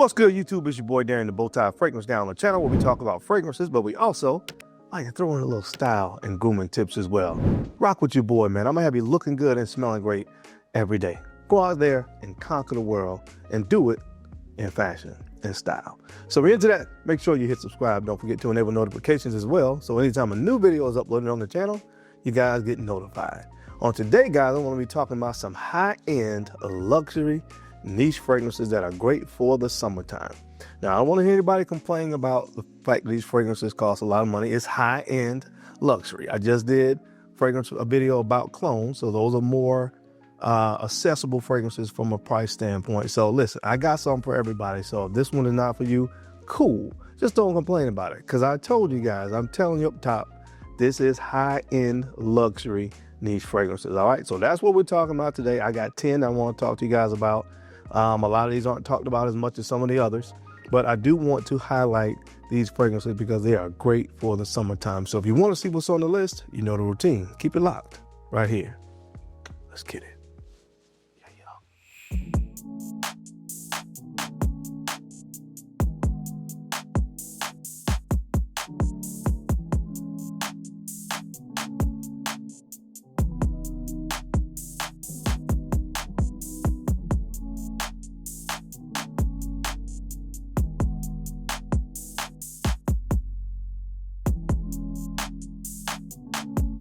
What's good, YouTube? It's your boy Darren, the BowTie Fragrance Guy on the channel, where we talk about fragrances, but we also like to throw in a little style and grooming tips as well. Rock with your boy, man. I'm gonna have you looking good and smelling great every day. Go out there and conquer the world and do it in fashion and style. So if you're into that, make sure you hit subscribe. Don't forget to enable notifications as well, so anytime a new video is uploaded on the channel, you guys get notified. On today, guys, I'm gonna be talking about some high-end luxury niche fragrances that are great for the summertime. Now, I don't want to hear anybody complain about the fact that these fragrances cost a lot of money. It's high-end luxury. I just did a video about clones, so those are more accessible fragrances from a price standpoint. So listen, I got something for everybody. So if this one is not for you, cool. Just don't complain about it, because I told you guys, I'm telling you up top, this is high-end luxury niche fragrances. All right, so that's what we're talking about today. I got 10 I want to talk to you guys about. A lot of these aren't talked about as much as some of the others, but I do want to highlight these fragrances because they are great for the summertime. So if you want to see what's on the list, you know the routine. Keep it locked right here. Let's get it.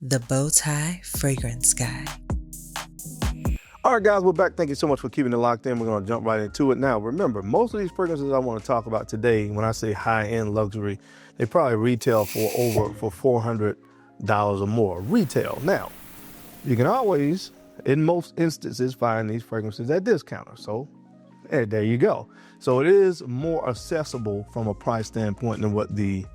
The BowTie Fragrance Guy. All right, guys, we're back. Thank you so much for keeping it locked in. We're going to jump right into it now. Remember, most of these fragrances I want to talk about today, when I say high-end luxury, they probably retail for $400 or more retail. Now, you can always, in most instances, find these fragrances at discounters. So there you go. So it is more accessible from a price standpoint than what the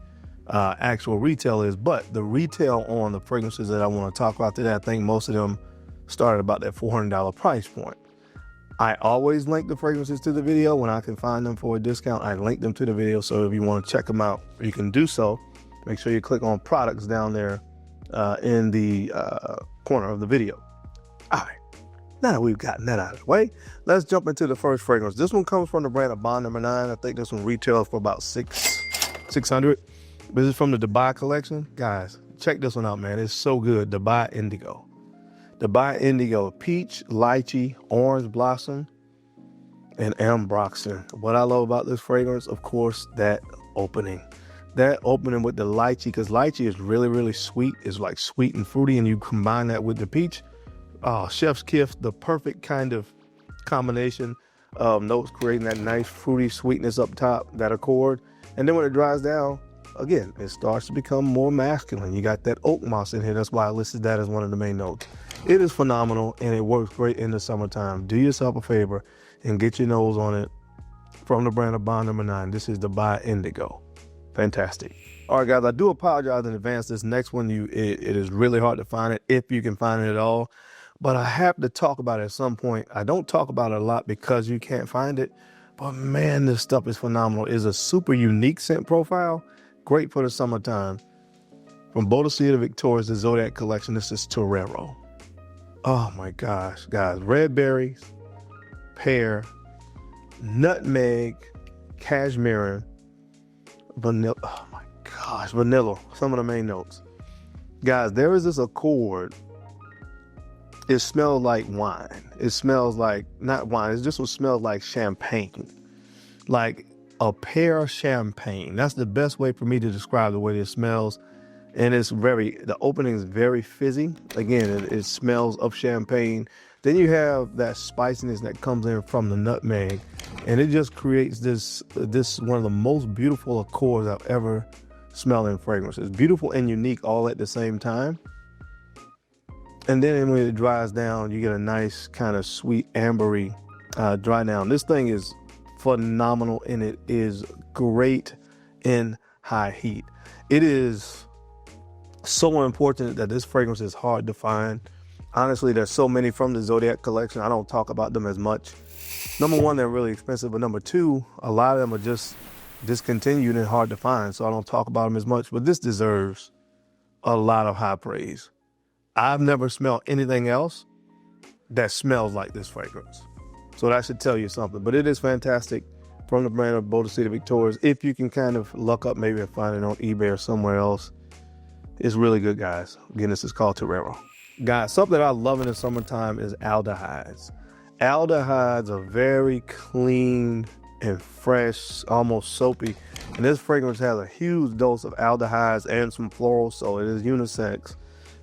actual retail is, but the retail on the fragrances that I want to talk about today, I think most of them started about that $400 price point. I always link the fragrances to the video when I can find them for a discount. I link them to the video, so if you want to check them out, you can do so. Make sure you click on products down there in the corner of the video. All right, now that we've gotten that out of the way, let's jump into the first fragrance. This one comes from the brand of Bond No. 9. I think this one retails for about $600. This is from the Dubois collection. Guys, check this one out, man. It's so good. Dubois Indigo. Dubois Indigo, peach, lychee, orange blossom, and ambroxan. What I love about this fragrance, of course, that opening. That opening with the lychee, because lychee is really, really sweet. It's like sweet and fruity, and you combine that with the peach. Oh, chef's kiss, the perfect kind of combination of notes, creating that nice fruity sweetness up top, that accord. And then when it dries down, again, it starts to become more masculine. You got that oak moss in here. That's why I listed that as one of the main notes. It is phenomenal, and it works great in the summertime. Do yourself a favor and get your nose on it from the brand of Bond No. 9. This is Dubois Indigo. Fantastic. All right, guys, I do apologize in advance. This next one, it is really hard to find it, if you can find it at all. But I have to talk about it at some point. I don't talk about it a lot because you can't find it. But, man, this stuff is phenomenal. It's a super unique scent profile. Great for the summertime. From BowTie to Victoria's, the Zodiac collection, this is Torero. Oh my gosh, guys. Red berries, pear, nutmeg, cashmere, vanilla. Oh my gosh, vanilla. Some of the main notes. Guys, there is this accord. It smells like wine. It smells like, not wine, it just smells like champagne. Like a pear champagne. That's the best way for me to describe the way it smells. And the opening is very fizzy. Again, it smells of champagne. Then you have that spiciness that comes in from the nutmeg. And it just creates this one of the most beautiful accords I've ever smelled in fragrances. Beautiful and unique all at the same time. And then when it dries down, you get a nice kind of sweet ambery dry down. This thing is phenomenal, and it is great in high heat. It is so important that this fragrance is hard to find. Honestly, there's so many from the Zodiac collection. I don't talk about them as much. Number one, they're really expensive, but number two, a lot of them are just discontinued and hard to find, so I don't talk about them as much. But this deserves a lot of high praise. I've never smelled anything else that smells like this fragrance. So that should tell you something. But it is fantastic. from the brand of BowTie Victorious. If you can kind of luck up maybe and find it on eBay or somewhere else, it's really good, guys. Again, this is called Torero. Guys, something that I love in the summertime is aldehydes. Aldehydes are very clean and fresh, almost soapy. And this fragrance has a huge dose of aldehydes and some florals, so it is unisex.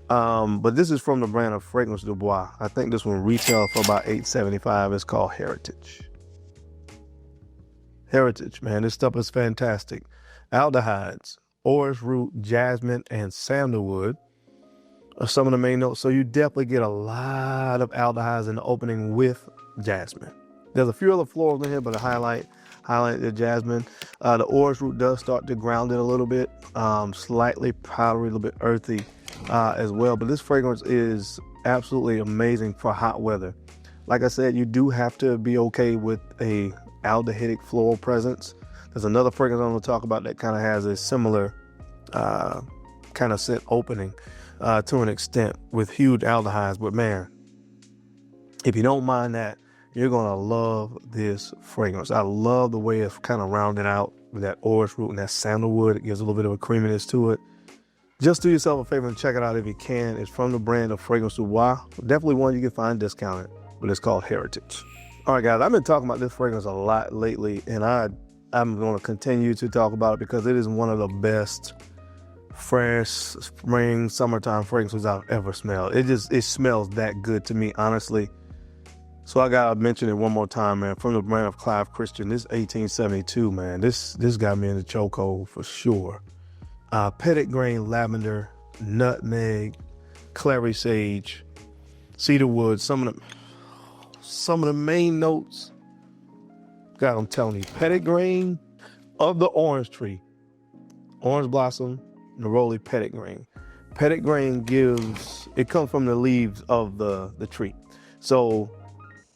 But this is from the brand of Fragrance Dubois. I think this one retails for about $8.75. It's called Heritage. Heritage, man, this stuff is fantastic. Aldehydes, orris root, jasmine, and sandalwood are some of the main notes. So you definitely get a lot of aldehydes in the opening with jasmine. There's a few other florals in here, but I highlight the jasmine. The orris root does start to ground it a little bit, slightly powdery, a little bit earthy as well. But this fragrance is absolutely amazing for hot weather. Like I said, you do have to be okay with a aldehydic floral presence. There's another fragrance I'm going to talk about that kind of has a similar kind of scent opening to an extent with huge aldehydes. But man, if you don't mind that, you're going to love this fragrance. I love the way it's kind of rounded out with that orris root and that sandalwood. It gives a little bit of a creaminess to it. Just do yourself a favor and check it out if you can. It's from the brand of Fragrance Dubois. Definitely one you can find discounted, but it's called Heritage. All right, guys, I've been talking about this fragrance a lot lately, and I'm going to continue to talk about it because it is one of the best fresh spring, summertime fragrances I've ever smelled. It smells that good to me, honestly. So I gotta mention it one more time, man. From the brand of Clive Christian, this 1872, man. This got me in the chokehold for sure. Petit grain lavender, nutmeg, clary sage, cedar wood. Some of the main notes. God, I'm telling you, petit grain of the orange tree, orange blossom, Naroli petit grain. Petit grain it comes from the leaves of the tree, so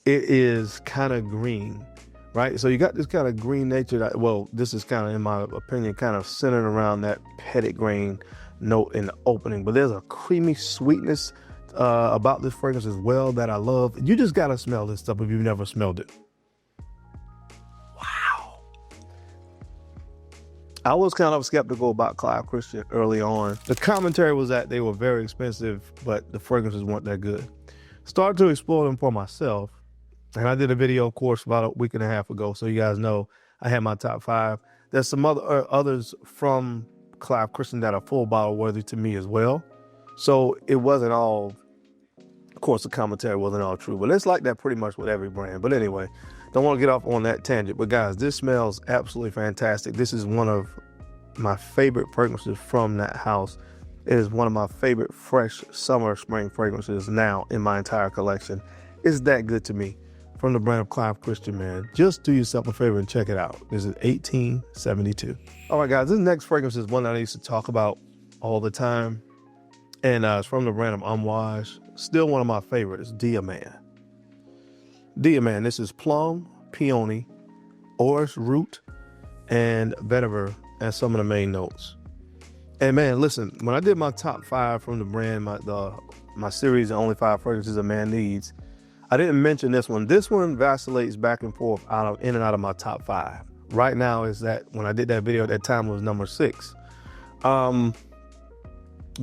it is kind of green, right? So you got this kind of green nature that, well, this is kind of, in my opinion, kind of centered around that petit grain note in the opening. But there's a creamy sweetness about this fragrance as well that I love. You just got to smell this stuff if you've never smelled it. Wow. I was kind of skeptical about Clive Christian early on. The commentary was that they were very expensive, but the fragrances weren't that good. Started to explore them for myself. And I did a video, of course, about a week and a half ago, so you guys know I had my top 5. There's some others from Clive Christian that are full bottle worthy to me as well. So it wasn't all, of course, the commentary wasn't all true, but it's like that pretty much with every brand. But anyway, don't want to get off on that tangent. But guys, this smells absolutely fantastic. This is one of my favorite fragrances from that house. It is one of my favorite fresh summer spring fragrances now in my entire collection. It's that good to me. From the brand of Clive Christian, man. Just do yourself a favor and check it out. This is 1872. All right, guys, this next fragrance is one that I used to talk about all the time. And it's from the brand of Amouage. Still one of my favorites, Diamant. Diamant, this is plum, peony, orris root, and vetiver as some of the main notes. And man, listen, when I did my top 5 from the brand, my series, the only 5 fragrances a man needs, I didn't mention this one. This one vacillates back and forth in and out of my top 5. Right now is that when I did that video at that time, it was number 6. But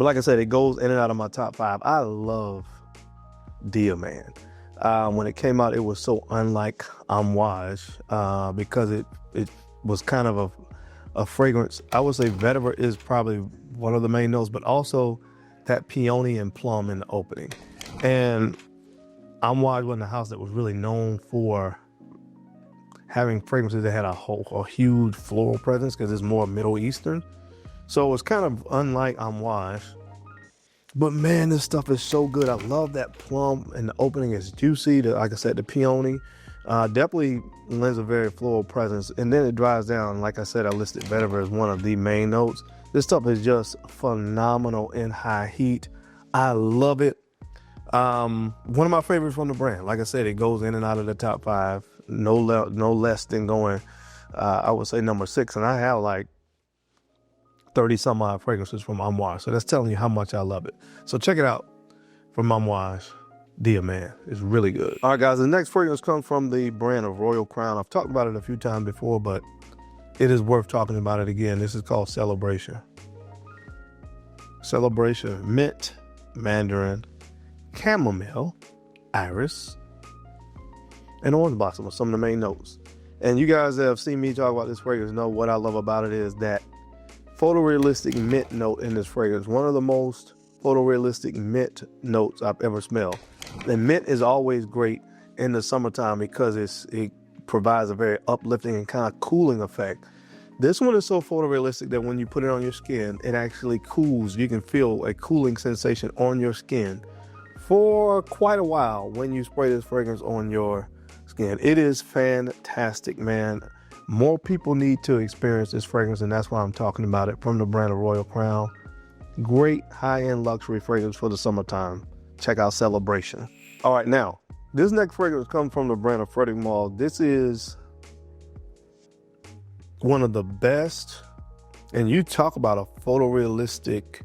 like I said, it goes in and out of my top 5. I love Diamant. When it came out, it was so unlike Amouage because it was kind of a fragrance. I would say vetiver is probably one of the main notes, but also that peony and plum in the opening. And Amouage wasn't a house that was really known for having fragrances that had a huge floral presence because it's more Middle Eastern. So it's kind of unlike Amouage. But man, this stuff is so good. I love that plum and the opening is juicy. Like I said, the peony definitely lends a very floral presence. And then it dries down. Like I said, I listed vetiver as one of the main notes. This stuff is just phenomenal in high heat. I love it. One of my favorites from the brand. Like I said, it goes in and out of the top 5. No less than going, I would say number 6. And I have like 30 some odd fragrances from Amouage. So that's telling you how much I love it. So check it out from Amouage. Man. It's really good. All right, guys, the next fragrance comes from the brand of Royal Crown. I've talked about it a few times before, but it is worth talking about it again. This is called Celebration. Celebration, mint, mandarin, chamomile, iris, and orange blossom are some of the main notes. And you guys that have seen me talk about this fragrance know what I love about it is that photorealistic mint note in this fragrance. One of the most photorealistic mint notes I've ever smelled. And mint is always great in the summertime because it provides a very uplifting and kind of cooling effect. This one is so photorealistic that when you put it on your skin, it actually cools. You can feel a cooling sensation on your skin for quite a while when you spray this fragrance on your skin. It is fantastic, man. More people need to experience this fragrance, and that's why I'm talking about it, from the brand of Royal Crown. Great high-end luxury fragrance for the summertime. Check out Celebration. All right, now, this next fragrance comes from the brand of Freddy Maul. This is one of the best, and you talk about a photorealistic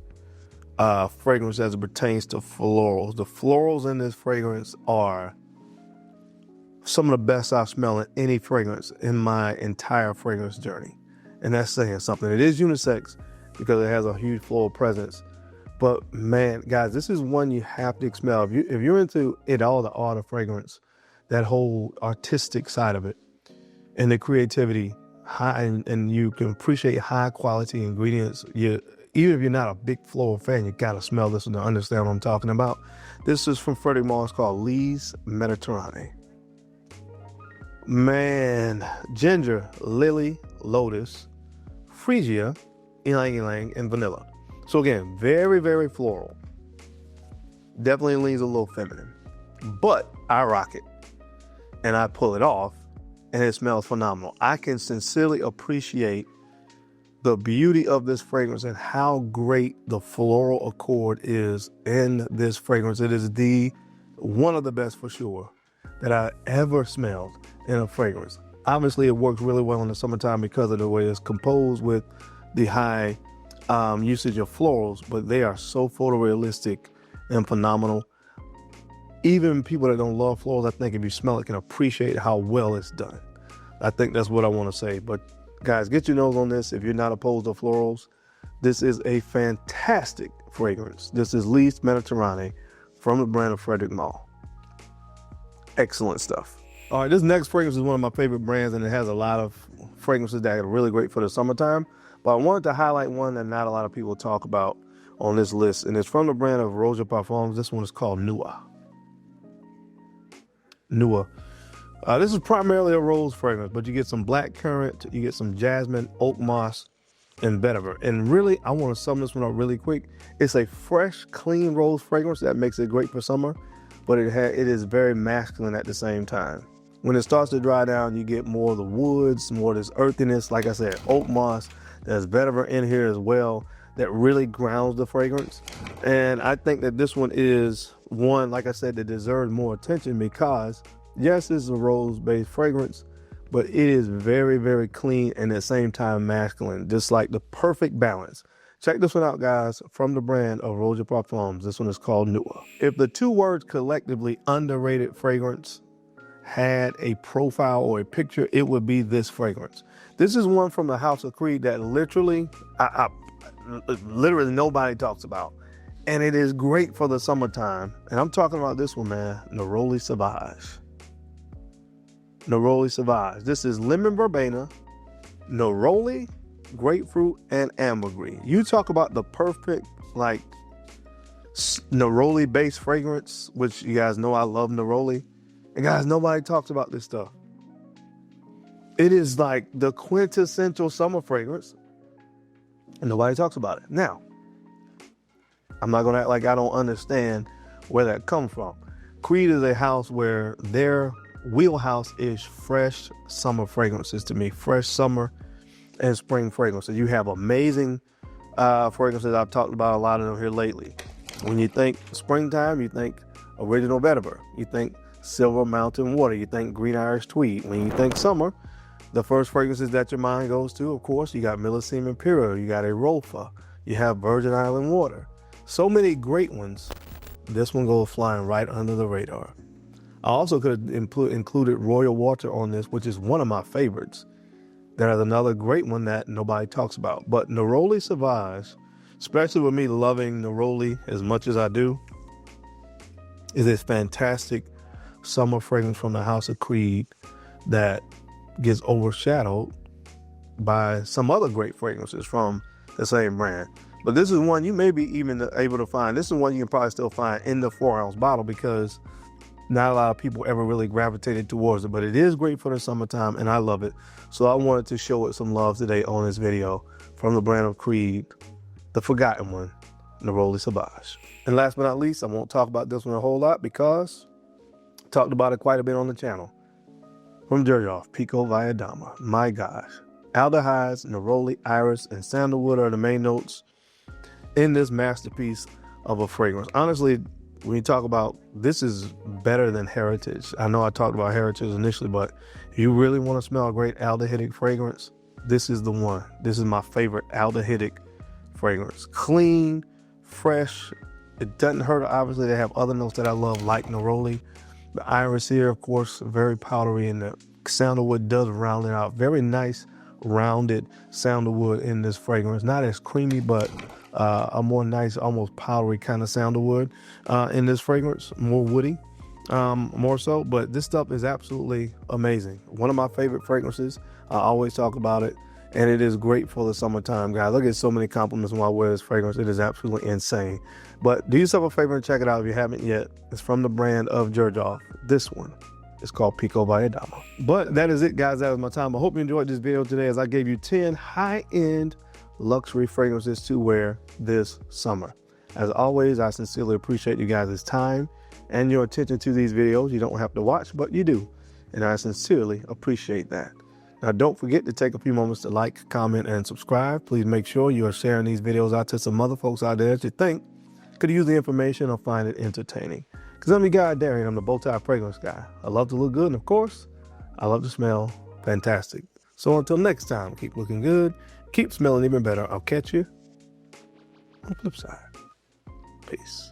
fragrance as it pertains to florals. The florals in this fragrance are some of the best I've smelled in any fragrance in my entire fragrance journey. And that's saying something. It is unisex because it has a huge floral presence. But man, guys, this is one you have to smell. If you're into it all, the art of fragrance, that whole artistic side of it, and the creativity, high, and you can appreciate high quality ingredients. Even if you're not a big floral fan, you gotta smell this one to understand what I'm talking about. This is from Freddy Maul. It's called Lys Mediterranee. Man, ginger, lily, lotus, freesia, ylang ylang, and vanilla. So again, very, very floral. Definitely leans a little feminine. But I rock it. And I pull it off. And it smells phenomenal. I can sincerely appreciate the beauty of this fragrance and how great the floral accord is in this fragrance. It is one of the best for sure that I ever smelled in a fragrance. Obviously, it works really well in the summertime because of the way it's composed with the high usage of florals, but they are so photorealistic and phenomenal. Even people that don't love florals, I think if you smell it, can appreciate how well it's done. I think that's what I want to say. But guys, get your nose on this. If you're not opposed to florals, this is a fantastic fragrance. This is Lys Mediterranee from the brand of Freddy Maul. Excellent stuff. All right, this next fragrance is one of my favorite brands, and it has a lot of fragrances that are really great for the summertime. But I wanted to highlight one that not a lot of people talk about on this list, and it's from the brand of Rocha Performs. This one is called Noir. This is primarily a rose fragrance, but you get some black currant, you get some jasmine, oak moss, and vetiver. And really, I want to sum this one up really quick. It's a fresh, clean rose fragrance that makes it great for summer, but it is very masculine at the same time. When it starts to dry down, you get more of the woods, more of this earthiness. Like I said, oak moss. There's vetiver in here as well that really grounds the fragrance. And I think that this one is one, like I said, that deserves more attention because, yes, it's a rose-based fragrance, but it is very, very clean and at the same time masculine, just like the perfect balance. Check this one out, guys, from the brand of Rocha Performs. This one is called Noir. If the two words collectively underrated fragrance had a profile or a picture, it would be this fragrance. This is one from the House of Creed that literally nobody talks about. And it is great for the summertime. And I'm talking about this one, man, Naroli Savage. Naroli Savage. This is lemon verbena, neroli, grapefruit, and ambergris. You talk about the perfect, like, neroli-based fragrance, which you guys know I love neroli. And guys, nobody talks about this stuff. It is like the quintessential summer fragrance, and nobody talks about it. Now, I'm not going to act like I don't understand where that comes from. Creed is a house where their wheelhouse is fresh summer fragrances to me. Fresh summer and spring fragrances. You have amazing fragrances. I've talked about a lot of them here lately. When you think springtime, you think original vetiver. You think Silver Mountain Water. You think Green Irish Tweed. When you think summer, the first fragrances that your mind goes to, of course, you got Millesime Imperial, you got Arofa, you have Virgin Island Water. So many great ones this one goes flying right under the radar. I also could have included Royal Water on this, which is one of my favorites. There's another great one that nobody talks about. But Naroli Savage, especially with me loving Naroli as much as I do, is this fantastic summer fragrance from the House of Creed that gets overshadowed by some other great fragrances from the same brand. But this is one you may be even able to find. This is one you can probably still find in the 4-ounce bottle because not a lot of people ever really gravitated towards it, but it is great for the summertime and I love it. So I wanted to show it some love today on this video from the brand of Creed, the forgotten one, Naroli Savage. And last but not least, I won't talk about this one a whole lot because I talked about it quite a bit on the channel. From Givenchy, Pico Bayadama. My gosh. Aldehydes, neroli, iris, and sandalwood are the main notes in this masterpiece of a fragrance. Honestly, when you talk about, this is better than Heritage. I know I talked about Heritage initially, but if you really want to smell a great aldehydic fragrance, this is the one. This is my favorite aldehydic fragrance. Clean, fresh. It doesn't hurt. Obviously, they have other notes that I love, like neroli. The iris here, of course, very powdery, and the sandalwood does round it out. Very nice, rounded sandalwood in this fragrance. Not as creamy, but a more nice, almost powdery kind of sandalwood in this fragrance. More woody, more so. But this stuff is absolutely amazing. One of my favorite fragrances. I always talk about it. And it is great for the summertime, guys. Look at so many compliments when I wear this fragrance. It is absolutely insane. But do yourself a favor and check it out if you haven't yet. It's from the brand of Givenchy. This one is called Pico Bayadama. But that is it, guys. That was my time. I hope you enjoyed this video today as I gave you 10 high-end luxury fragrances to wear this summer. As always, I sincerely appreciate you guys' time and your attention to these videos. You don't have to watch, but you do. And I sincerely appreciate that. Now, don't forget to take a few moments to like, comment, and subscribe. Please make sure you are sharing these videos out to some other folks out there that you think could use the information or find it entertaining. Because I'm your guy, Darian. I'm the BowTie Fragrance Guy. I love to look good, and of course, I love to smell fantastic. So until next time, keep looking good, keep smelling even better. I'll catch you on the flip side. Peace.